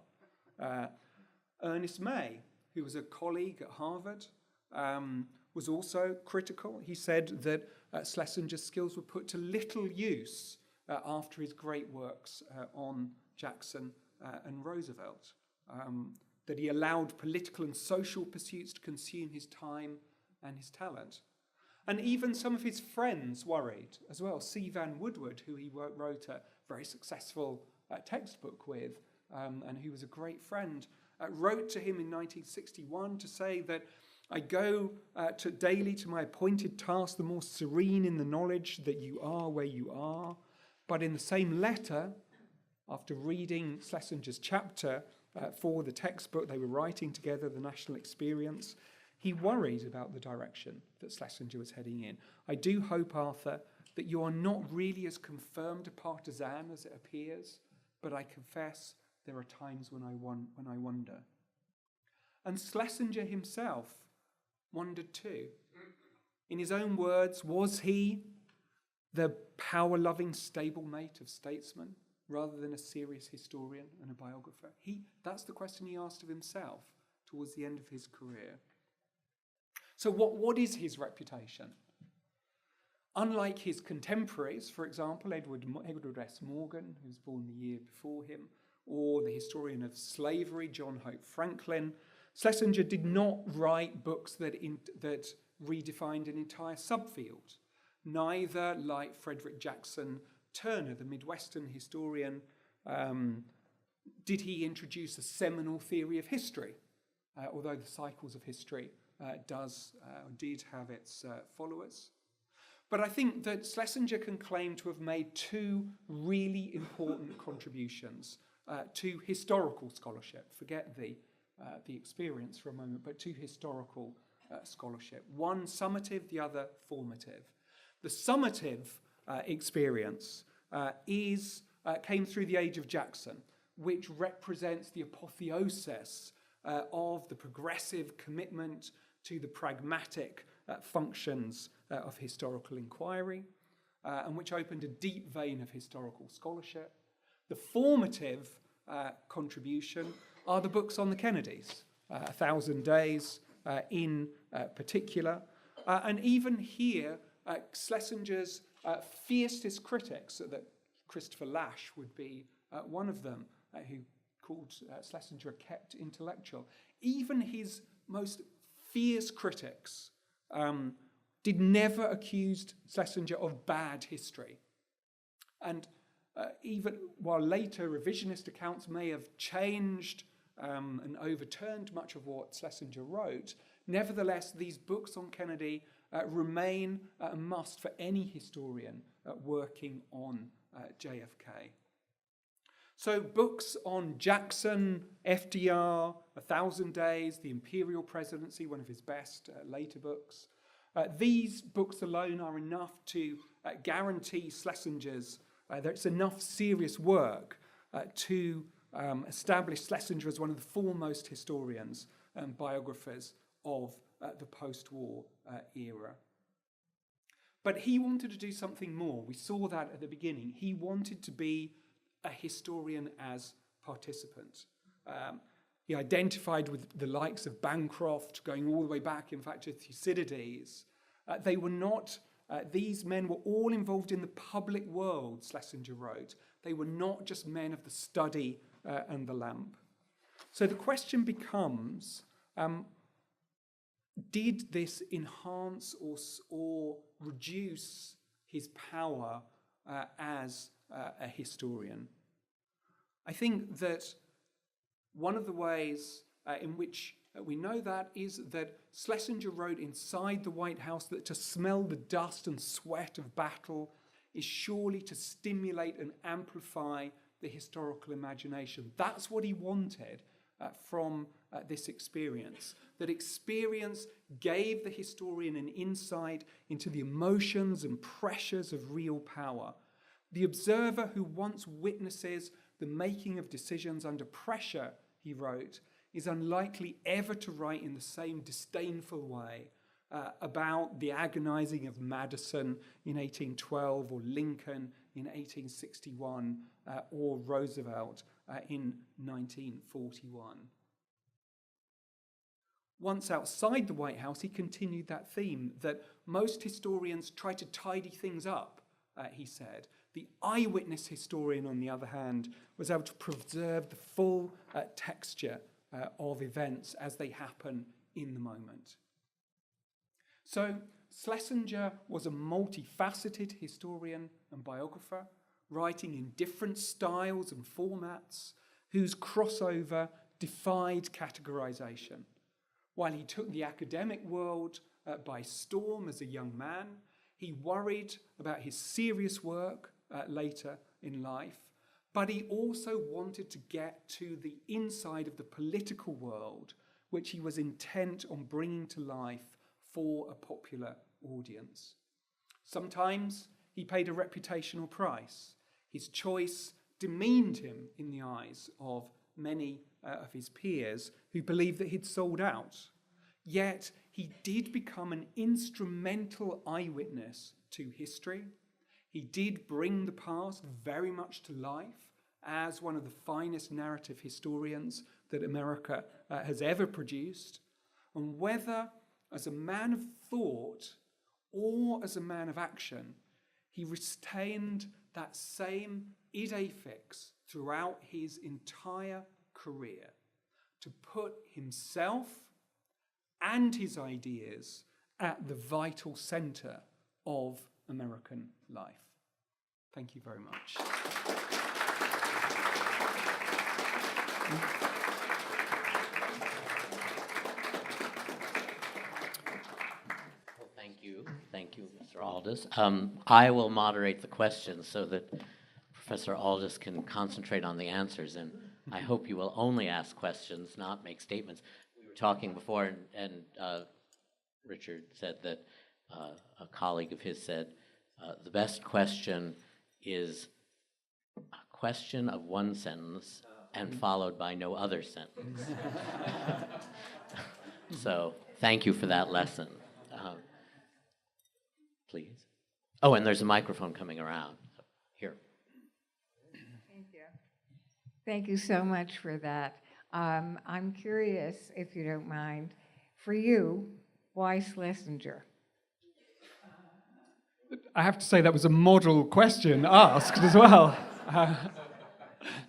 Ernest May, who was a colleague at Harvard, was also critical. He said that Schlesinger's skills were put to little use after his great works on Jackson and Roosevelt, that he allowed political and social pursuits to consume his time and his talent. And even some of his friends worried as well. C. Vann Woodward, who he wrote a very successful textbook with, and who was a great friend, wrote to him in 1961 to say that I go daily to my appointed task, the more serene in the knowledge that you are where you are. But in the same letter, after reading Schlesinger's chapter for the textbook they were writing together, The National Experience, he worried about the direction that Schlesinger was heading in. I do hope, Arthur, that you are not really as confirmed a partisan as it appears, but I confess there are times when I wonder. And Schlesinger himself wondered too. In his own words, was he the power-loving stablemate of statesmen rather than a serious historian and a biographer? That's the question he asked of himself towards the end of his career. So what is his reputation? Unlike his contemporaries, for example, Edward S. Morgan, who was born the year before him, or the historian of slavery, John Hope Franklin, Schlesinger did not write books that redefined an entire subfield. Neither, like Frederick Jackson Turner, the Midwestern historian, did he introduce a seminal theory of history, although the cycles of history did have its followers. But I think that Schlesinger can claim to have made two really important contributions to historical scholarship. Forget the experience for a moment, but to historical scholarship. One summative, the other formative. The summative experience came through the Age of Jackson, which represents the apotheosis of the progressive commitment to the pragmatic functions of historical inquiry, and which opened a deep vein of historical scholarship. The formative contribution are the books on the Kennedys, 1,000 Days in particular. And even here, Schlesinger's fiercest critics, that Christopher Lasch would be one of them, who called Schlesinger a kept intellectual. Even his most fierce critics did never accuse Schlesinger of bad history. And even while later revisionist accounts may have changed and overturned much of what Schlesinger wrote, nevertheless, these books on Kennedy remain a must for any historian working on JFK. So books on Jackson, FDR, 1,000 Days, the Imperial Presidency, one of his best later books, these books alone are enough to guarantee Schlesinger's, there's enough serious work to establish Schlesinger as one of the foremost historians and biographers of the post-war era. But he wanted to do something more. We saw that at the beginning. He wanted to be a historian as participant. He identified with the likes of Bancroft, going all the way back, in fact, to Thucydides. They were not, these men were all involved in the public world, Schlesinger wrote. They were not just men of the study and the lamp. So the question becomes, did this enhance or reduce his power as a historian? I think that one of the ways in which we know that is that Schlesinger wrote inside the White House that to smell the dust and sweat of battle is surely to stimulate and amplify the historical imagination. That's what he wanted from this experience. That experience gave the historian an insight into the emotions and pressures of real power. The observer who once witnesses the making of decisions under pressure, he wrote, is unlikely ever to write in the same disdainful way about the agonizing of Madison in 1812 or Lincoln in 1861 or Roosevelt in 1941. Once outside the White House, he continued that theme that most historians try to tidy things up, he said. The eyewitness historian, on the other hand, was able to preserve the full texture of events as they happen in the moment. So Schlesinger was a multifaceted historian and biographer, writing in different styles and formats, whose crossover defied categorization. While he took the academic world by storm as a young man, he worried about his serious work later in life, but he also wanted to get to the inside of the political world, which he was intent on bringing to life for a popular audience. Sometimes he paid a reputational price. His choice demeaned him in the eyes of many of his peers who believed that he'd sold out. Yet he did become an instrumental eyewitness to history. He did bring the past very much to life as one of the finest narrative historians that America has ever produced. And whether as a man of thought or as a man of action, he retained that same idée fixe throughout his entire career, to put himself and his ideas at the vital centre of American life. Thank you very much. Well, thank you. Thank you, Mr. Aldous. I will moderate the questions so that Professor Aldous can concentrate on the answers, and I hope you will only ask questions, not make statements. We were talking before, and Richard said that a colleague of his said, the best question is a question of one sentence and followed by no other sentence. So thank you for that lesson. Please. Oh, and there's a microphone coming around. So, here. Thank you. Thank you so much for that. I'm curious, if you don't mind, for you, why Schlesinger? I have to say that was a model question asked as well.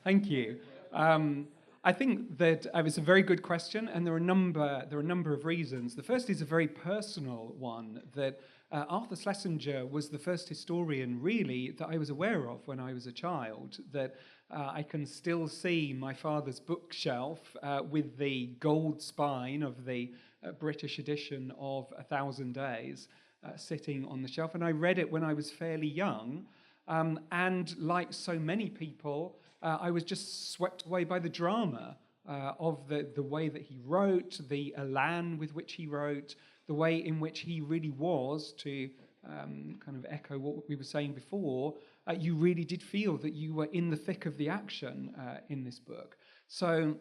Thank you. I think that it's a very good question, and there are a number of reasons. The first is a very personal one, that Arthur Schlesinger was the first historian, really, that I was aware of when I was a child, that I can still see my father's bookshelf with the gold spine of the British edition of 1,000 Days sitting on the shelf, and I read it when I was fairly young, and like so many people, I was just swept away by the drama of the way that he wrote, the elan with which he wrote, the way in which he really was, to kind of echo what we were saying before, you really did feel that you were in the thick of the action in this book. So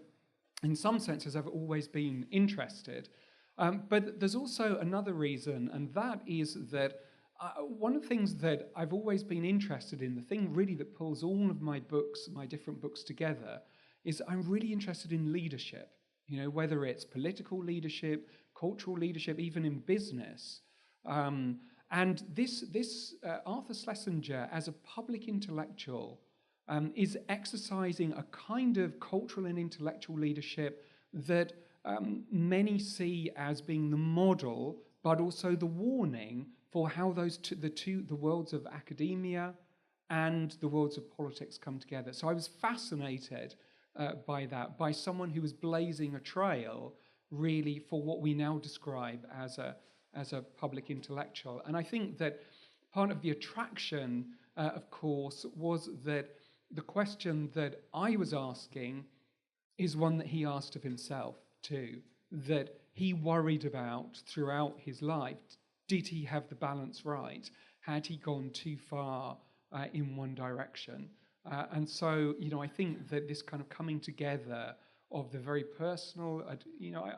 in some senses, I've always been interested. But there's also another reason, and that is that one of the things that I've always been interested in, the thing really that pulls all of my books, my different books together, is I'm really interested in leadership. You know, whether it's political leadership, cultural leadership, even in business. And this Arthur Schlesinger, as a public intellectual, is exercising a kind of cultural and intellectual leadership that many see as being the model, but also the warning for how the worlds of academia and the worlds of politics come together. So I was fascinated by that, by someone who was blazing a trail, really, for what we now describe as a public intellectual. And I think that part of the attraction, of course, was that the question that I was asking is one that he asked of himself too, that he worried about throughout his life. Did he have the balance right? Had he gone too far in one direction? And so, you know, I think that this kind of coming together of the very personal,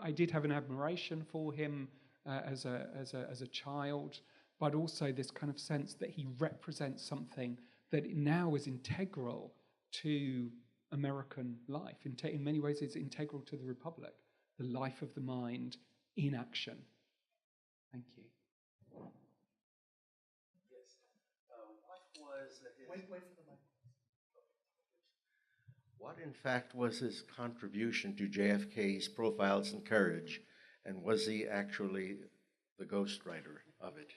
I did have an admiration for him as a child, but also this kind of sense that he represents something that now is integral to American life. In many ways, it's integral to the Republic, the life of the mind in action. Thank you. Yes. What was his... Wait for the mic. What, in fact, was his contribution to JFK's Profiles in Courage, and was he actually the ghostwriter of it?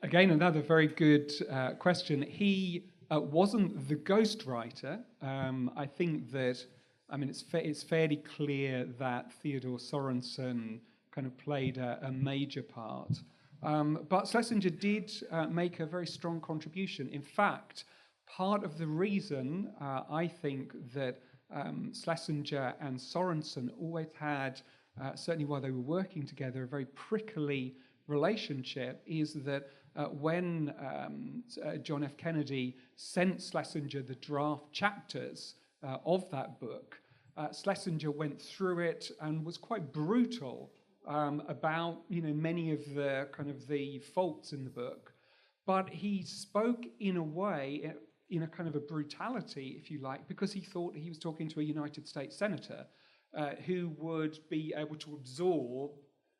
Again, another very good question. He wasn't the ghostwriter. I think that, it's fairly clear that Theodore Sorensen kind of played a major part. But Schlesinger did make a very strong contribution. In fact, part of the reason I think that Schlesinger and Sorensen always had, certainly while they were working together, a very prickly relationship is that when John F. Kennedy sent Schlesinger the draft chapters of that book, Schlesinger went through it and was quite brutal about many of the kind of the faults in the book, but he spoke in a way, in a kind of a brutality, if you like, because he thought he was talking to a United States senator who would be able to absorb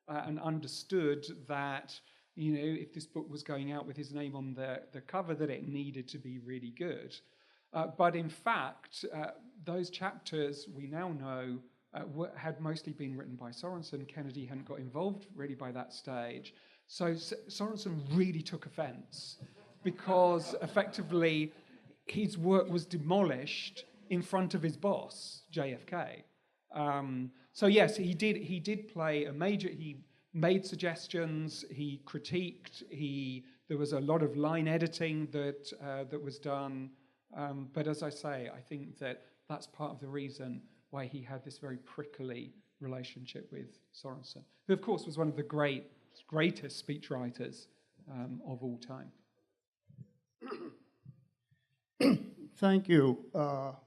and understood that if this book was going out with his name on the cover, that it needed to be really good. But in fact, those chapters we now know had mostly been written by Sorensen. Kennedy hadn't got involved really by that stage. So Sorensen really took offense because effectively his work was demolished in front of his boss, JFK. So yes, he did play a major. He made suggestions. He critiqued. There was a lot of line editing that was done. But as I say, I think that's part of the reason why he had this very prickly relationship with Sorensen, who of course was one of the greatest speechwriters of all time. Thank you.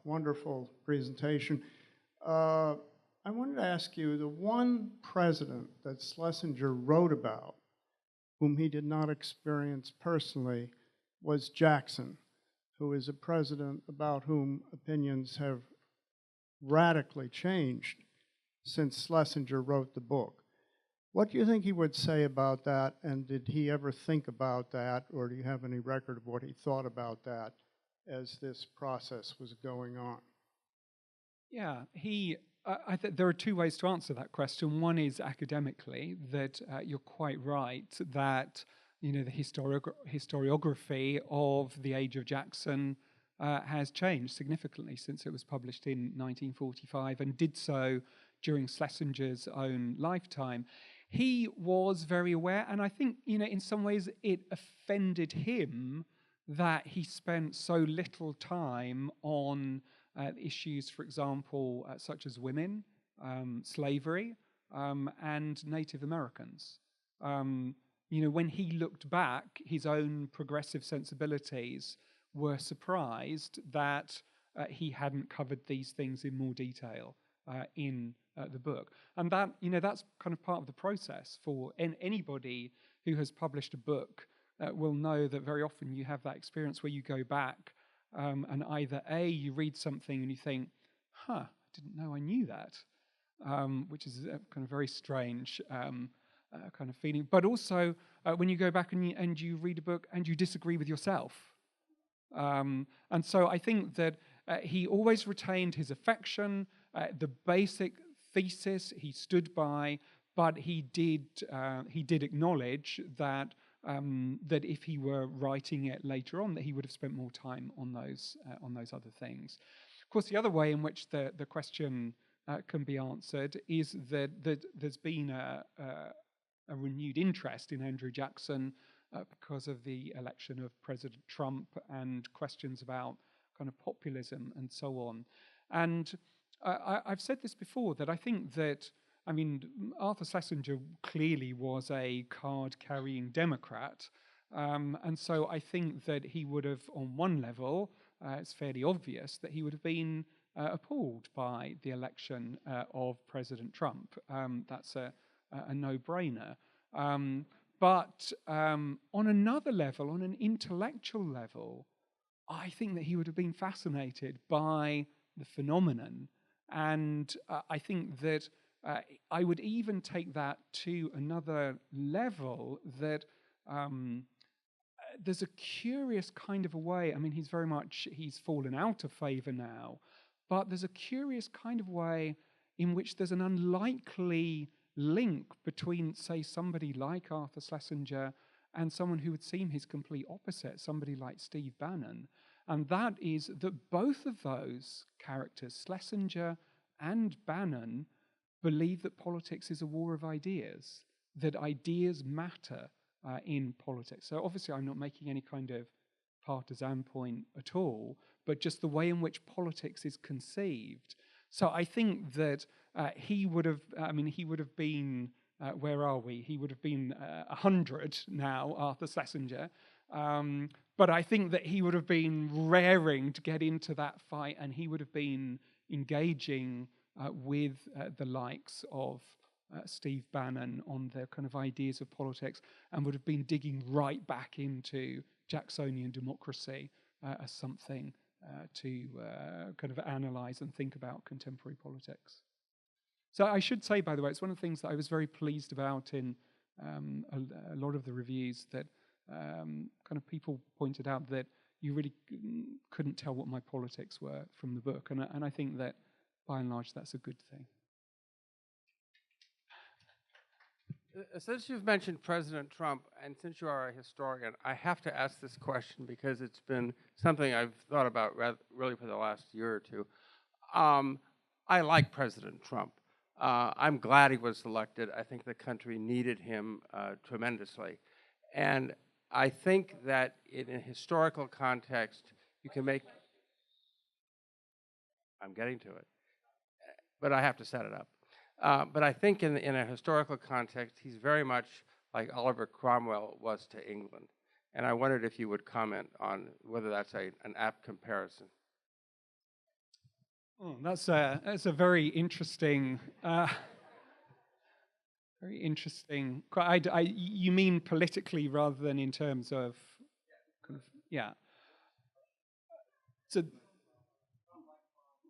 Wonderful presentation. I wanted to ask you, the one president that Schlesinger wrote about, whom he did not experience personally, was Jackson, who is a president about whom opinions have radically changed since Schlesinger wrote the book. What do you think he would say about that, and did he ever think about that, or do you have any record of what he thought about that as this process was going on? Yeah, I think there are two ways to answer that question. One is academically, that you're quite right that the historiography of the age of Jackson has changed significantly since it was published in 1945 and did so during Schlesinger's own lifetime. He was very aware, and I think in some ways it offended him that he spent so little time on issues, for example, such as women, slavery, and Native Americans. When he looked back, his own progressive sensibilities were surprised that he hadn't covered these things in more detail in the book. And that's kind of part of the process for anybody who has published a book will know that very often you have that experience where you go back and either you read something and you think, I didn't know I knew that, which is a kind of very strange kind of feeling. But also when you go back and you read a book and you disagree with yourself. And so I think that he always retained his affection, the basic thesis he stood by, but he did acknowledge that that if he were writing it later on, that he would have spent more time on those other things. Of course, the other way in which the question can be answered is that there's been a renewed interest in Andrew Jackson because of the election of President Trump and questions about kind of populism and so on. And I've said this before, that I think that, Arthur Schlesinger clearly was a card-carrying Democrat, and so I think that he would have, on one level, it's fairly obvious that he would have been appalled by the election of President Trump. That's a no-brainer. But on another level, on an intellectual level, I think that he would have been fascinated by the phenomenon. And I think that I would even take that to another level, that there's a curious kind of a way, he's fallen out of favor now, but there's a curious kind of way in which there's an unlikely link between, say, somebody like Arthur Schlesinger and someone who would seem his complete opposite, somebody like Steve Bannon. And that is that both of those characters, Schlesinger and Bannon, believe that politics is a war of ideas, that ideas matter in politics. So obviously I'm not making any kind of partisan point at all, but just the way in which politics is conceived. So I think that he would have been, where are we? He would have been 100 now, Arthur Schlesinger, But I think that he would have been raring to get into that fight, and he would have been engaging with the likes of Steve Bannon on their kind of ideas of politics, and would have been digging right back into Jacksonian democracy as something to kind of analyze and think about contemporary politics. So I should say, by the way, it's one of the things that I was very pleased about in a lot of the reviews, that kind of people pointed out that you really couldn't tell what my politics were from the book. And I think that, by and large, that's a good thing. Since you've mentioned President Trump, and since you are a historian, I have to ask this question because it's been something I've thought about really for the last year or two. I like President Trump. I'm glad he was elected. I think the country needed him tremendously. And I think that in a historical context, you can make... I'm getting to it, but I have to set it up. But I think in a historical context, he's very much like Oliver Cromwell was to England. And I wondered if you would comment on whether that's an apt comparison. Oh, that's a very interesting, very interesting. You mean politically rather than in terms of, kind of, yeah. So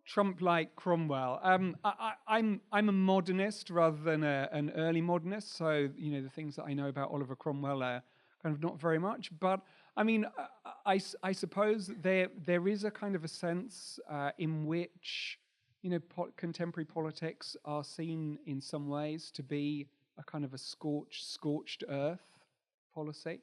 Trump like Cromwell. I'm a modernist rather than an early modernist. So the things that I know about Oliver Cromwell are kind of not very much. But I mean, I suppose there is a kind of a sense in which contemporary politics are seen in some ways to be a kind of a scorched earth policy.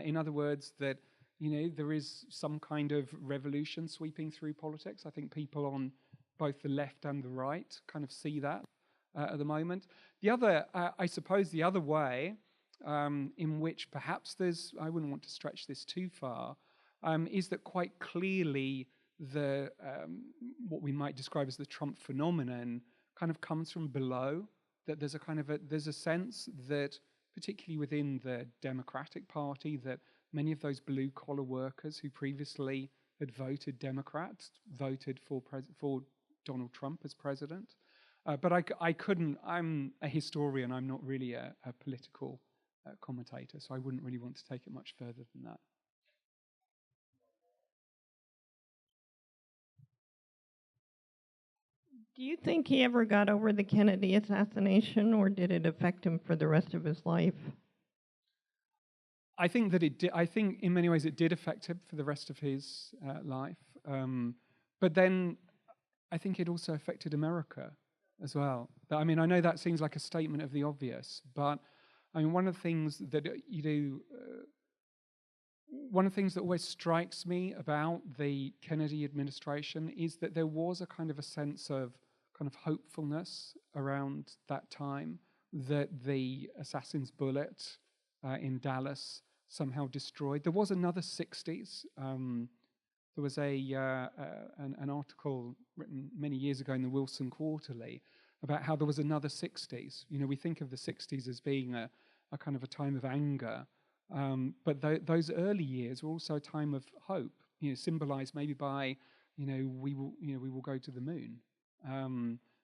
In other words, that there is some kind of revolution sweeping through politics. I think people on both the left and the right kind of see that at the moment. The other, I suppose, the other way in which perhaps there's, I wouldn't want to stretch this too far, is that quite clearly the what we might describe as the Trump phenomenon kind of comes from below. That there's a kind of there's a sense that, particularly within the Democratic Party, that many of those blue-collar workers who previously had voted Democrat voted for Donald Trump as president. But I couldn't, I'm a historian, I'm not really a political commentator, so I wouldn't really want to take it much further than that. Do you think he ever got over the Kennedy assassination, or did it affect him for the rest of his life? I think that it did. I think in many ways it did affect him for the rest of his life. But then I think it also affected America as well. I mean, I know that seems like a statement of the obvious, but I mean, one of the things that one of the things that always strikes me about the Kennedy administration is that there was a kind of a sense of kind of hopefulness around that time, that the assassin's bullet in Dallas somehow destroyed. There was another 60s. There was an article written many years ago in the Wilson Quarterly about how there was another 60s. We think of the 60s as being a kind of a time of anger, but those early years were also a time of hope. Symbolized maybe by we will go to the moon,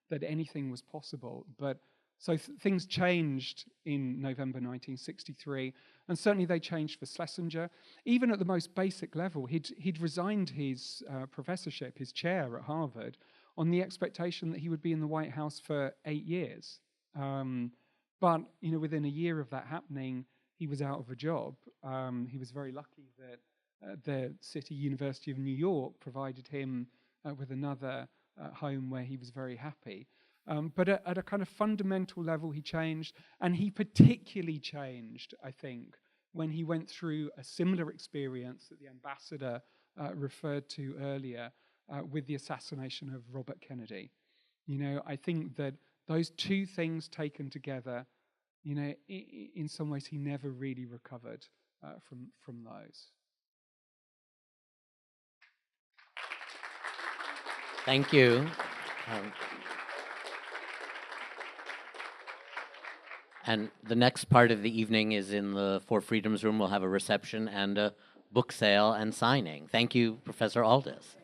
that anything was possible. But so things changed in November 1963, and certainly they changed for Schlesinger. Even at the most basic level, he'd resigned his professorship, his chair at Harvard, on the expectation that he would be in the White House for 8 years. But within a year of that happening, he was out of a job. He was very lucky that the City University of New York provided him with another home where he was very happy. But at a kind of fundamental level, he changed, and he particularly changed, I think, when he went through a similar experience that the ambassador referred to earlier with the assassination of Robert Kennedy. I think that those two things taken together, in some ways, he never really recovered from those. Thank you. And the next part of the evening is in the Four Freedoms Room. We'll have a reception and a book sale and signing. Thank you, Professor Aldis.